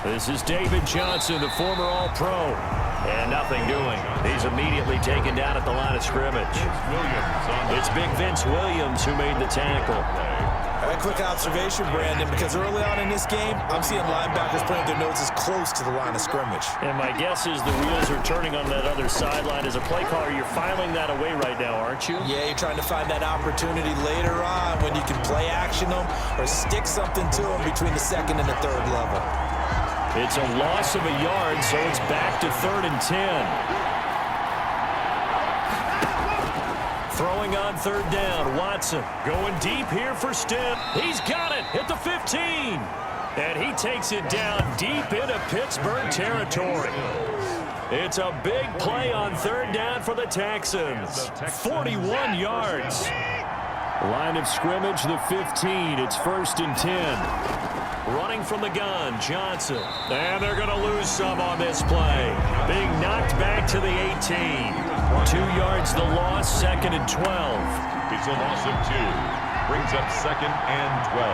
This is David Johnson, the former All-Pro. And nothing doing. He's immediately taken down at the line of scrimmage. It's Big Vince Williams who made the tackle. A quick observation, Brandon, because early on in this game, I'm seeing linebackers putting their noses close to the line of scrimmage. And my guess is the wheels are turning on that other sideline. As a play caller, you're filing that away right now, aren't you? Yeah, you're trying to find that opportunity later on when you can play action them or stick something to them between the second and the third level. It's a loss of a yard, so it's back to 3rd and 10. Throwing on 3rd down, Watson going deep here for Stem. He's got it at the 15. And he takes it down deep into Pittsburgh territory. It's a big play on 3rd down for the Texans. 41 yards. Line of scrimmage, the 15. It's 1st and 10. Running from the gun, Johnson. And they're going to lose some on this play. Being knocked back to the 18. 2 yards the loss, 2nd and 12. It's a loss of 2. Brings up 2nd and 12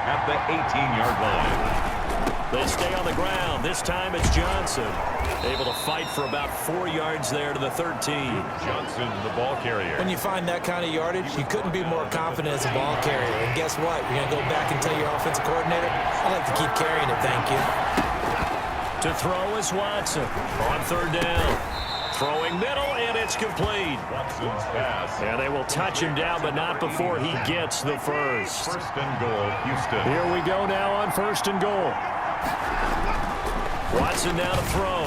at the 18-yard line. They stay on the ground. This time it's Johnson. Able to fight for about 4 yards there to the 13. Johnson, the ball carrier. When you find that kind of yardage, you couldn't be more confident as a ball carrier. And guess what? You're going to go back and tell your offensive coordinator, I'd like to keep carrying it, thank you. To throw is Watson on 3rd down. Throwing middle, and it's complete. Watson's pass. And they will touch him down, but not before he gets the first. 1st and goal, Houston. Here we go now on 1st and goal. Watson now to throw.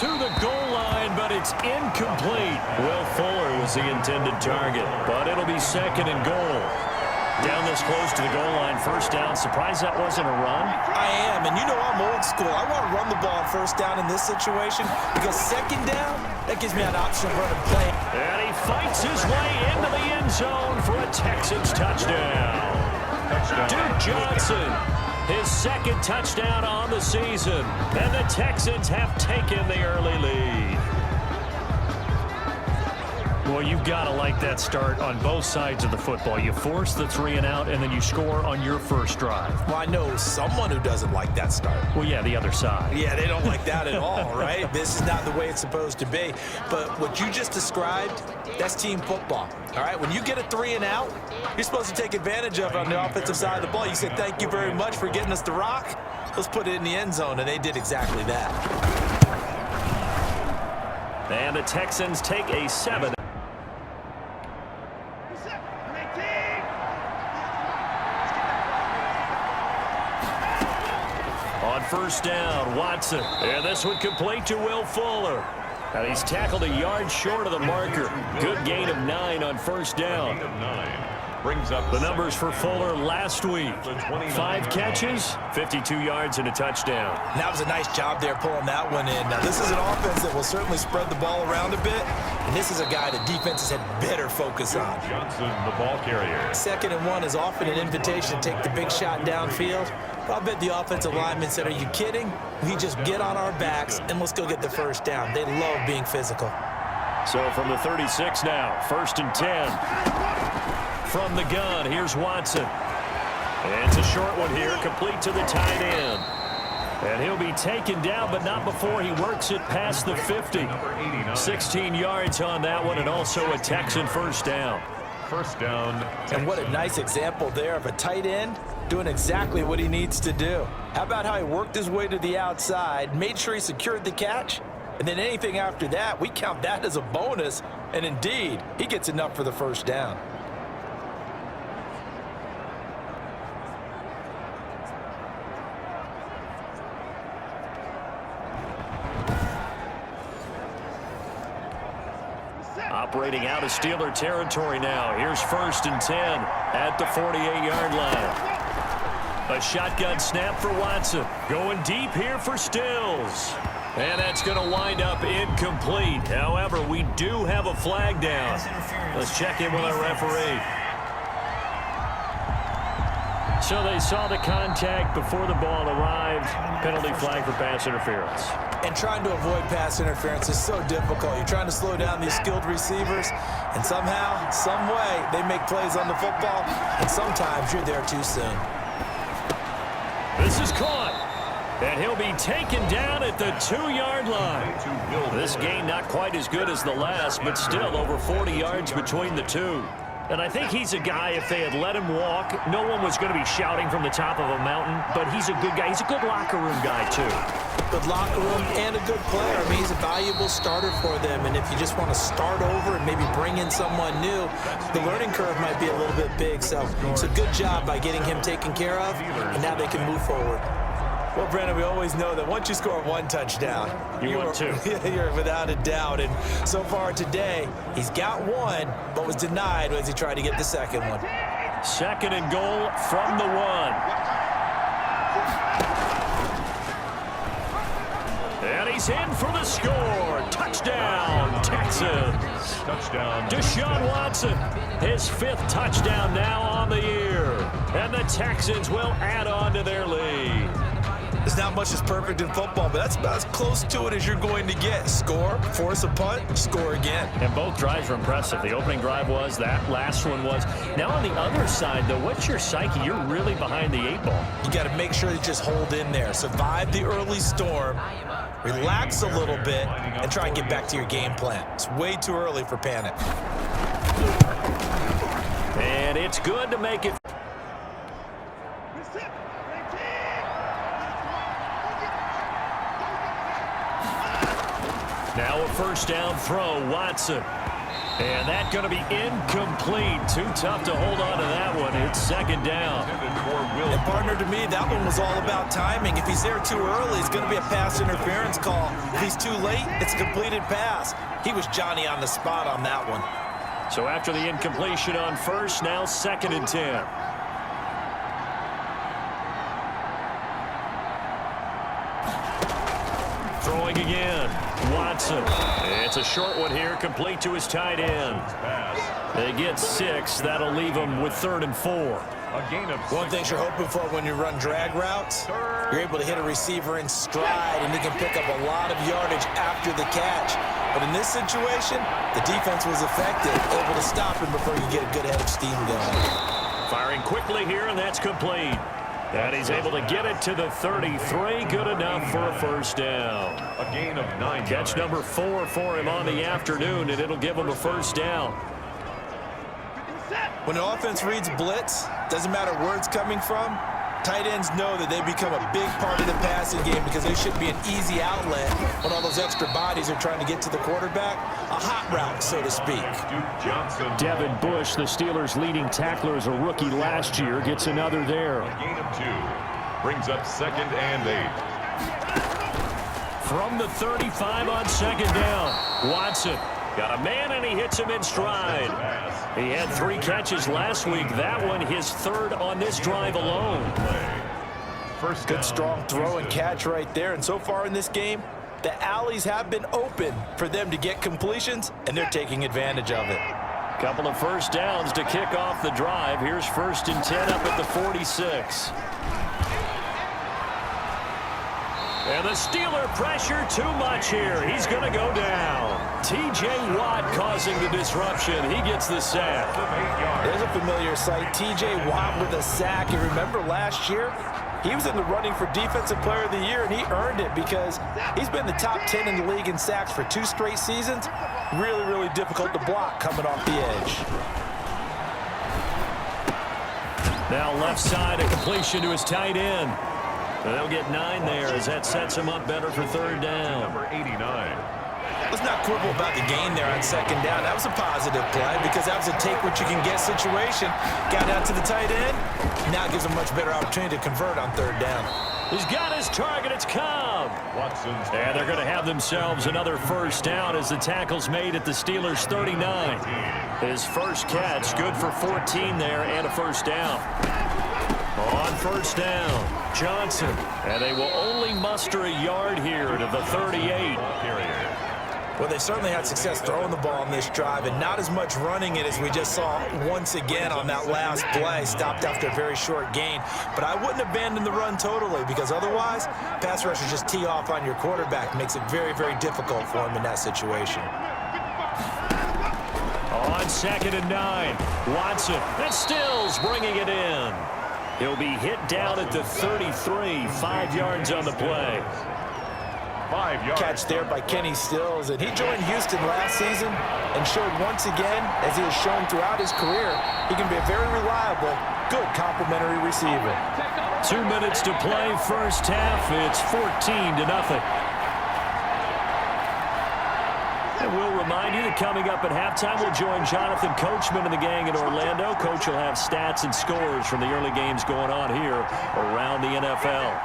To the goal line, but it's incomplete. Will Fuller was the intended target, but it'll be 2nd and goal. Down this close to the goal line, 1st down. Surprised that wasn't a run? I am, and you know I'm old school. I want to run the ball on 1st down in this situation because 2nd down, that gives me an option of running play. And he fights his way into the end zone for a Texans touchdown. Duke Johnson, his 2nd touchdown on the season. And the Texans have taken the early lead. Well, you've got to like that start on both sides of the football. You force the 3 and out, and then you score on your first drive. Well, I know someone who doesn't like that start. Well, yeah, the other side. Yeah, they don't like that at all, right? This is not the way it's supposed to be. But what you just described, that's team football, all right? When you get a 3 and out, you're supposed to take advantage of it on the offensive side of the ball. You say, thank you very much for getting us the rock. Let's put it in the end zone, and they did exactly that. And the Texans take a 7. On 1st down, Watson. And this one complete to Will Fuller. And he's tackled a yard short of the marker. Good gain of 9 on 1st down. Gain of 9. Brings up the numbers for Fuller last week. 5 catches, 52 yards, and a touchdown. And that was a nice job there pulling that one in. Now, this is an offense that will certainly spread the ball around a bit. And this is a guy that defenses had better focus on. Johnson, the ball carrier. 2nd and 1 is often an invitation to take the big shot downfield. But I bet the offensive lineman said, are you kidding? We just get on our backs and let's go get the 1st down. They love being physical. So from the 36 now, 1st and 10. From the gun, here's Watson. And it's a short one here, complete to the tight end. And he'll be taken down, but not before he works it past the 50. 16 yards on that one, and also a Texan 1st down. 1st down. And what a nice example there of a tight end doing exactly what he needs to do. How about how he worked his way to the outside, made sure he secured the catch, and then anything after that, we count that as a bonus. And indeed, he gets enough for the 1st down. Operating out of Steeler territory now. Here's 1st and 10 at the 48-yard line. A shotgun snap for Watson. Going deep here for Stills. And that's going to wind up incomplete. However, we do have a flag down. Let's check in with our referee. So they saw the contact before the ball arrived. Penalty flag for pass interference. And trying to avoid pass interference is so difficult. You're trying to slow down these skilled receivers, and somehow, some way, they make plays on the football, and sometimes you're there too soon. This is caught. And he'll be taken down at the 2-yard line. This gain not quite as good as the last, but still over 40 yards between the two. And I think he's a guy, if they had let him walk, no one was going to be shouting from the top of a mountain, but he's a good guy. He's a good locker room guy, too. Good locker room and a good player. I mean, he's a valuable starter for them, and if you just want to start over and maybe bring in someone new, the learning curve might be a little bit big. So it's a good job by getting him taken care of, and now they can move forward. Well, Brandon, we always know that once you score one touchdown, you're without a doubt. And so far today, he's got one, but was denied as he tried to get the second one. 2nd and goal from the 1. And he's in for the score. Touchdown, Texans. Touchdown. Deshaun Watson, his 5th touchdown now on the year. And the Texans will add on to their lead. There's not much that's perfect in football, but that's about as close to it as you're going to get. Score, force a punt, score again. And both drives were impressive. The opening drive was, that last one was. Now on the other side, though, what's your psyche? You're really behind the 8 ball. You got to make sure you just hold in there. Survive the early storm, relax a little bit, and try and get back to your game plan. It's way too early for panic. And it's good to make it. Now a 1st down throw, Watson. And that's going to be incomplete. Too tough to hold on to that one. It's 2nd down. And partner, to me, that one was all about timing. If he's there too early, it's going to be a pass interference call. If he's too late, it's a completed pass. He was Johnny on the spot on that one. So after the incompletion on 1st, now 2nd and 10. Throwing again, Watson. It's a short one here, complete to his tight end. They get 6. That'll leave them with 3rd and 4. One thing you're hoping for when you run drag routes, you're able to hit a receiver in stride, and he can pick up a lot of yardage after the catch. But in this situation, the defense was effective, able to stop him before you get a good head of steam going. Firing quickly here, and that's complete. And he's able to get it to the 33. Good enough for a 1st down. A gain of 9 Catch number 4 for him on the afternoon, and it'll give him a 1st down. When the offense reads blitz, doesn't matter where it's coming from, tight ends know that they become a big part of the passing game because they should be an easy outlet when all those extra bodies are trying to get to the quarterback. A hot route, so to speak. Devin Bush, the Steelers' leading tackler as a rookie last year, gets another there. A gain of 2. Brings up 2nd and 8. From the 35 on 2nd down, Watson got a man, and he hits him in stride. He had 3 catches last week. That one his 3rd on this drive alone. Good strong throw and catch right there. And so far in this game, the alleys have been open for them to get completions, and they're taking advantage of it. Couple of 1st downs to kick off the drive. Here's 1st and 10 up at the 46. And the Steeler pressure too much here. He's going to go down. T.J. Watt causing the disruption. He gets the sack. There's a familiar sight. T.J. Watt with a sack. And remember last year, he was in the running for Defensive Player of the Year, and he earned it because he's been the top 10 in the league in sacks for 2 straight seasons. Really, really difficult to block coming off the edge. Now left side, a completion to his tight end. They'll get 9 there as that sets him up better for 3rd down. Number 89. Let's not quibble about the gain there on 2nd down. That was a positive play because that was a take-what-you-can-get situation. Got out to the tight end. Now it gives him a much better opportunity to convert on 3rd down. He's got his target. It's Cobb. Watson's. And they're going to have themselves another 1st down as the tackle's made at the Steelers' 39. His 1st catch, good for 14 there and a 1st down. On 1st down, Johnson. And they will only muster a yard here to the 38. Well, they certainly had success throwing the ball on this drive and not as much running it as we just saw once again on that last play. Stopped after a very short gain. But I wouldn't abandon the run totally because otherwise, pass rushers just tee off on your quarterback. Makes it very, very difficult for him in that situation. On 2nd and 9, Watson and Stills bringing it in. He'll be hit down at the 33, 5 yards on the play. 5 yards. Catch there by Kenny Stills, and he joined Houston last season and showed once again, as he has shown throughout his career, he can be a very reliable, good complementary receiver. 2 minutes to play, first half. It's 14-0. And we'll remind you that coming up at halftime, we'll join Jonathan Coachman and the gang in Orlando. Coach will have stats and scores from the early games going on here around the NFL.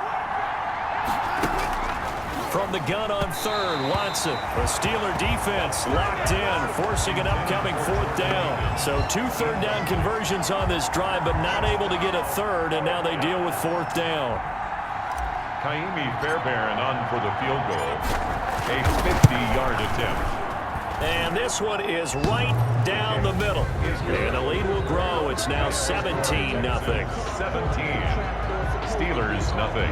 From the gun on third, Watson. The Steeler defense locked in, forcing an upcoming fourth down. So 2 third-down conversions on this drive, but not able to get a third, and now they deal with fourth down. Kaimi Fairbairn on for the field goal. A 50-yard attempt. And this one is right down the middle. And the lead will grow. It's now 17-0. 17. Steelers, nothing.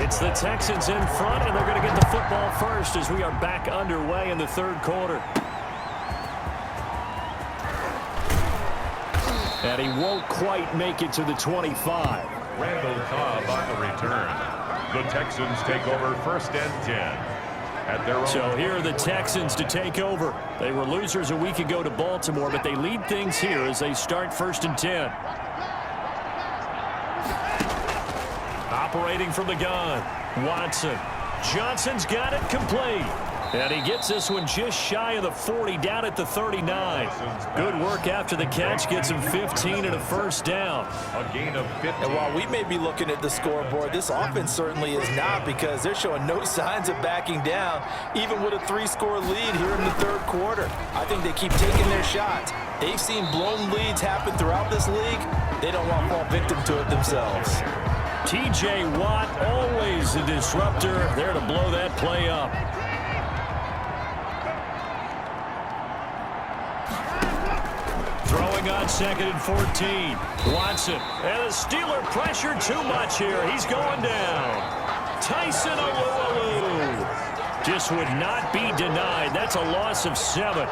It's the Texans in front, and they're going to get the football first as we are back underway in the third quarter. And he won't quite make it to the 25. Randall Cobb on the return. The Texans take over first and 10. At their own. So here are the Texans to take over. They were losers a week ago to Baltimore, but they lead things here as they start first and 10. Operating from the gun, Watson. Johnson's got it complete. And he gets this one just shy of the 40, down at the 39. Good work after the catch, gets him 15 and a first down. A gain of 15. And while we may be looking at the scoreboard, this offense certainly is not, because they're showing no signs of backing down, even with a 3-score lead here in the third quarter. I think they keep taking their shots. They've seen blown leads happen throughout this league. They don't want to fall victim to it themselves. T.J. Watt, always a disruptor, there to blow that play up. Throwing on second and 14. Watson. And the Steeler pressure too much here. He's going down. Tyson Alualu just would not be denied. That's a loss of 7.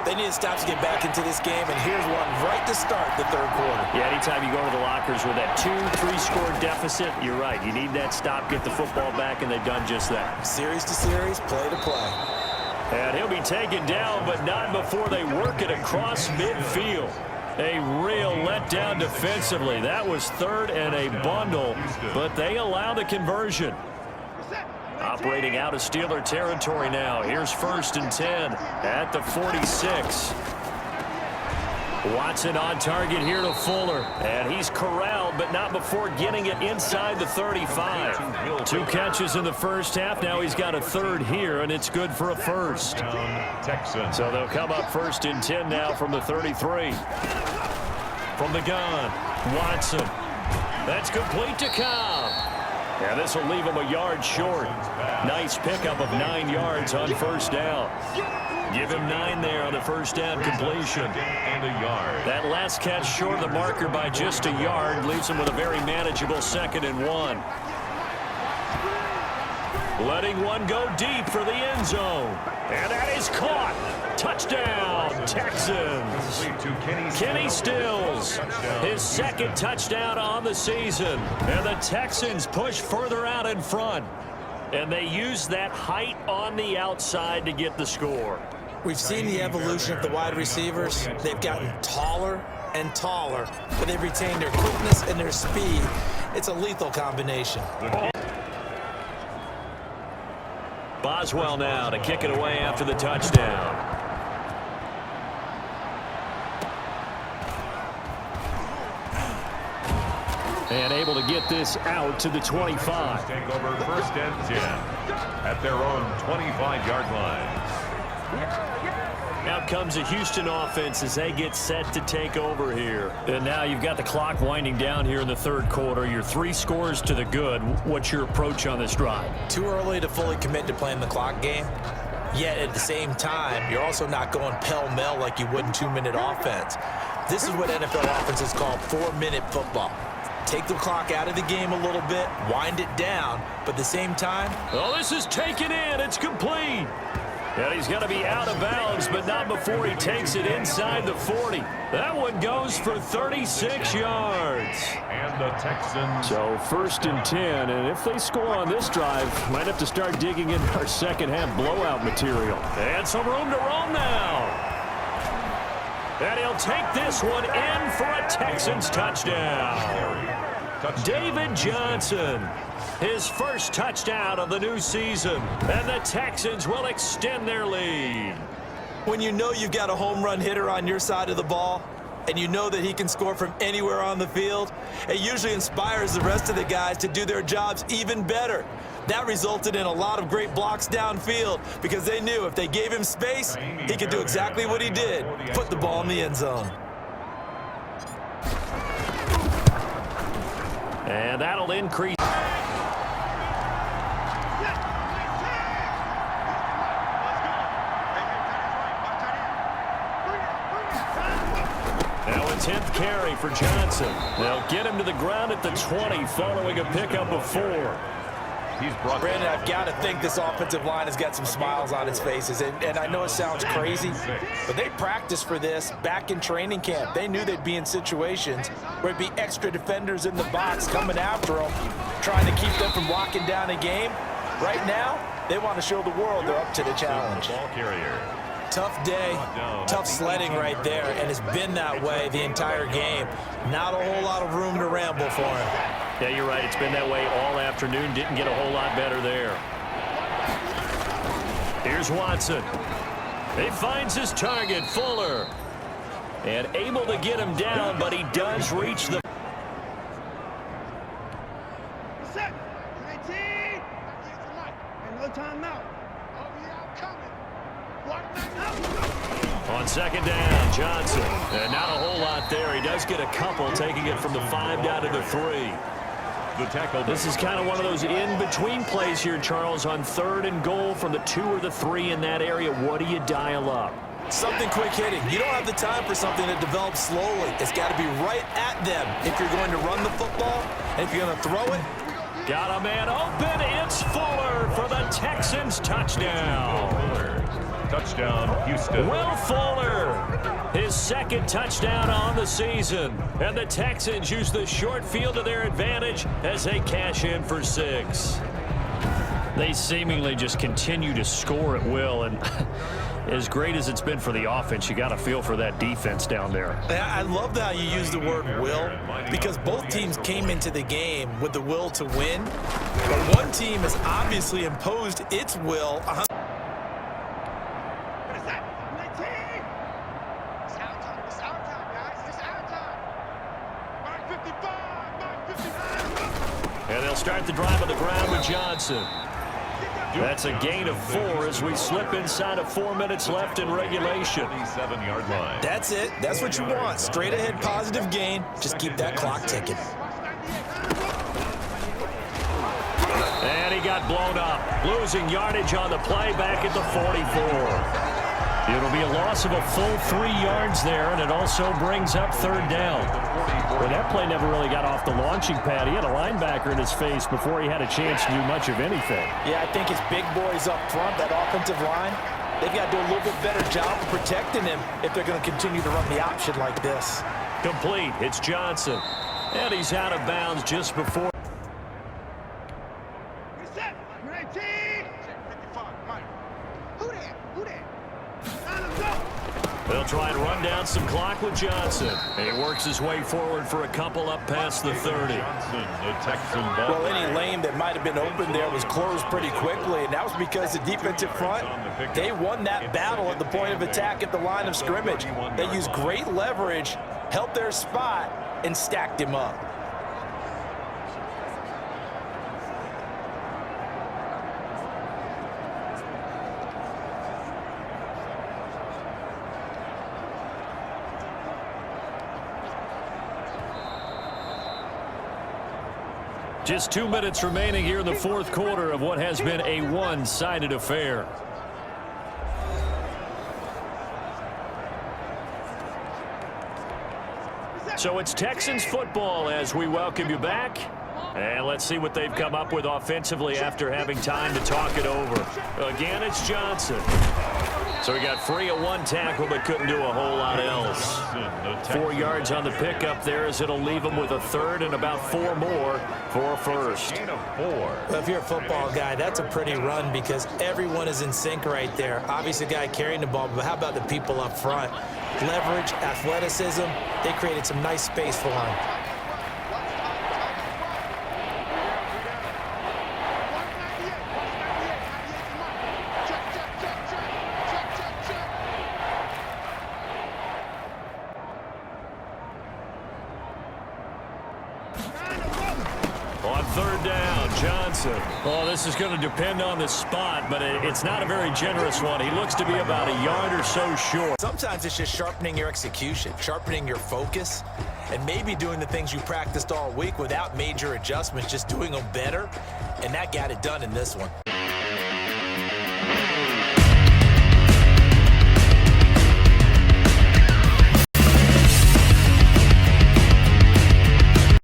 They need to stop to get back into this game, and here's one right to start the third quarter. Yeah, anytime you go to the lockers with that 2-3-score deficit, you're right. You need that stop, get the football back, and they've done just that. Series to series, play to play. And he'll be taken down, but not before they work it across midfield. A real letdown defensively. That was third and a bundle, but they allow the conversion. Operating out of Steeler territory now. Here's first and 10 at the 46. Watson on target here to Fuller. And he's corralled, but not before getting it inside the 35. 2 catches in the first half. Now he's got a third here, and it's good for a first. Texans. So they'll come up first and 10 now from the 33. From the gun, Watson. That's complete to Cobb. Yeah, this will leave him a yard short. Nice pickup of 9 yards on first down. Give him 9 there on the first down completion. And a yard. That last catch short of the marker by just a yard leaves him with a very manageable second and 1. Letting one go deep for the end zone. And that is caught. Touchdown, Texans. Kenny Stills, his second touchdown on the season. And the Texans push further out in front. And they use that height on the outside to get the score. We've seen the evolution of the wide receivers. They've gotten taller and taller, but they've retained their quickness and their speed. It's a lethal combination. Boswell now to kick it away after the touchdown. And able to get this out to the 25. Take over first and 10 at their own 25-yard line. Out comes the Houston offense as they get set to take over here. And now you've got the clock winding down here in the third quarter. Your 3 scores to the good. What's your approach on this drive? Too early to fully commit to playing the clock game. Yet at the same time, you're also not going pell-mell like you would in 2-minute offense. This is what NFL offenses call 4-minute football. Take the clock out of the game a little bit, wind it down, but at the same time... Oh, this is taken in. It's complete. And he's going to be out of bounds, but not before he takes it inside the 40. That one goes for 36 yards. And the Texans. So 1st and 10, and if they score on this drive, might have to start digging in our second-half blowout material. And some room to roam now. And he'll take this one in for a Texans touchdown. David Johnson, his first touchdown of the new season, and the Texans will extend their lead. When you know you've got a home run hitter on your side of the ball, and you know that he can score from anywhere on the field, it usually inspires the rest of the guys to do their jobs even better. That resulted in a lot of great blocks downfield because they knew if they gave him space, he could do exactly what he did, put the ball in the end zone. And that'll increase. Now a 10th carry for Johnson. They'll get him to the ground at the 20 following a pickup of 4. Brandon, I've got to think this offensive line has got some smiles on its faces. And I know it sounds crazy, but they practiced for this back in training camp. They knew they'd be in situations where it'd be extra defenders in the box coming after them, trying to keep them from locking down a game. Right now, they want to show the world they're up to the challenge. Ball carrier. Tough day, tough sledding right there, and it's been that way the entire game. Not a whole lot of room to ramble for him. Yeah, you're right. It's been that way all afternoon. Didn't get a whole lot better there. Here's Watson. He finds his target, Fuller. And able to get him down, but he does reach the... Set. 19. And no timeout. Oh, yeah, I'm coming. On 2nd down, Johnson. And not a whole lot there. He does get a couple, taking it from the 5 down to the 3. The tackle. This is kind of one of those in-between plays here, Charles, on 3rd and goal from the 2 or the 3 in that area. What do you dial up? Something quick hitting. You don't have the time for something that develops slowly. It's got to be right at them if you're going to run the football, and if you're going to throw it. Got a man open. It's Fuller for the Texans touchdown. Touchdown, Houston. Will Fuller, his 2nd touchdown on the season. And the Texans use the short field to their advantage as they cash in for 6. They seemingly just continue to score at will. And as great as it's been for the offense, you got to feel for that defense down there. I love how you use the word will, because both teams came into the game with the will to win. But one team has obviously imposed its will. And they'll start the drive on the ground with Johnson. That's a gain of 4 as we slip inside of 4 minutes left in regulation. 7-yard line. That's it. That's what you want. Straight ahead positive gain. Just keep that clock ticking. And he got blown up. Losing yardage on the play back at the 44. It'll be a loss of a full 3 yards there, and it also brings up 3rd down. Well, that play never really got off the launching pad. He had a linebacker in his face before he had a chance to do much of anything. Yeah, I think it's big boys up front, that offensive line. They've got to do a little bit better job of protecting him if they're going to continue to run the option like this. Complete. It's Johnson. And he's out of bounds just before. Reset. 19. Who there? Who there? Time to go. They'll try and run down some clock with Johnson. And he works his way forward for a couple up past the 30. Johnson, the Texan ball. Well, any lane that might have been open there was closed pretty quickly, and that was because the defensive front, they won that battle at the point of attack at the line of scrimmage. They used great leverage, held their spot, and stacked him up. Just 2 minutes remaining here in the 4th quarter of what has been a one-sided affair. So it's Texans football as we welcome you back. And let's see what they've come up with offensively after having time to talk it over. Again, it's Johnson. So he got free of one tackle but couldn't do a whole lot else. 4 yards on the pickup there as it'll leave him with a third and about 4 more for a first. Well, if you're a football guy, that's a pretty run because everyone is in sync right there. Obviously, the guy carrying the ball, but how about the people up front? Leverage, athleticism, they created some nice space for him. On third down, Johnson. Oh, this is going to depend on the spot, but it's not a very generous one. He looks to be about a yard or so short. Sometimes it's just sharpening your execution, sharpening your focus, and maybe doing the things you practiced all week without major adjustments, just doing them better, and that got it done in this one.